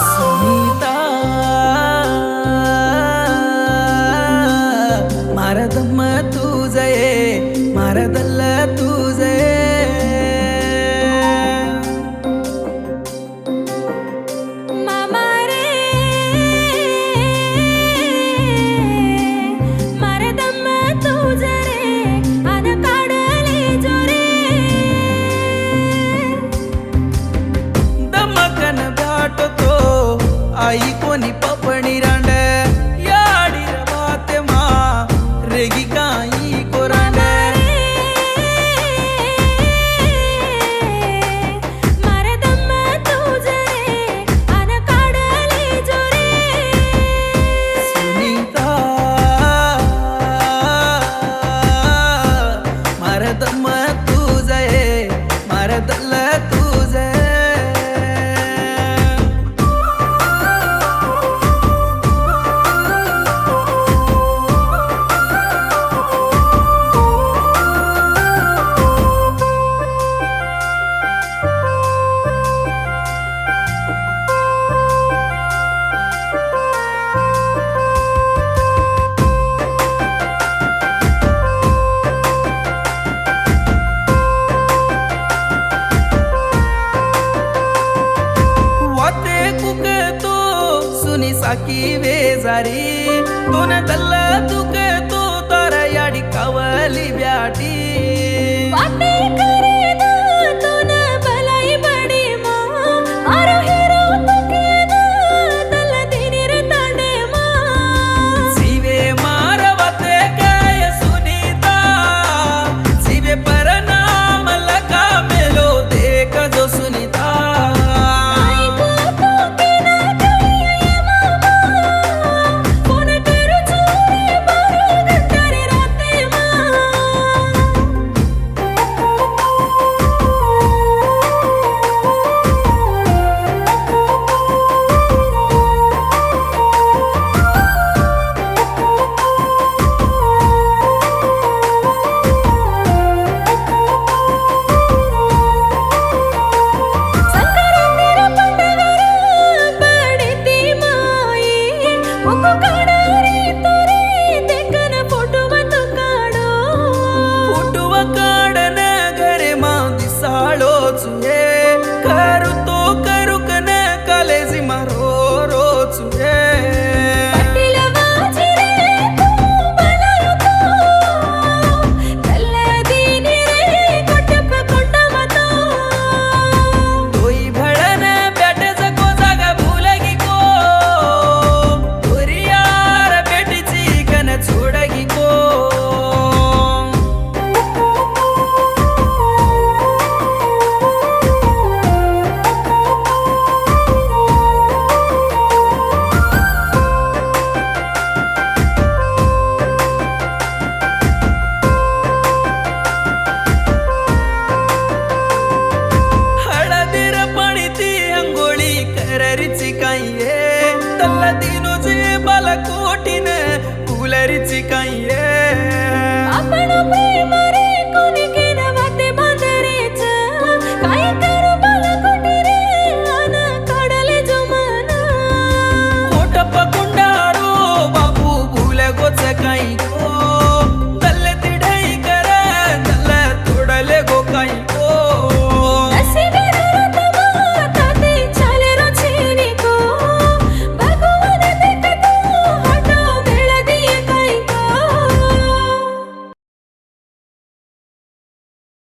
सुनीता मारदम्म तुझे मारदल्ल तुझे मामा रे मारदम्म तुझे रे अन काढली जोरे दमकन भेटतो आई कोणी पपणी रांड याडी बाते मा रेगी काही कोरांड मारदम्म तुझे रे अन काढली जोरे सुनीता मारदम्म तुझे मारदल्ल तुझे वाते कुके तो सुनी साकी वेजारी तोन दल्ल तुके तो तारा याडी कावली ब्याटी वाटे करे ना तोन भलाई बडी मा मारो हिरो तुके ना तल दिनी रे तांडे मा सीवे मारवते काय सुनीता सीवे पर नाम लगा मेलो देख जो सुनीता तल्ला दिनो जे बाला कोटीन कुलरीची काही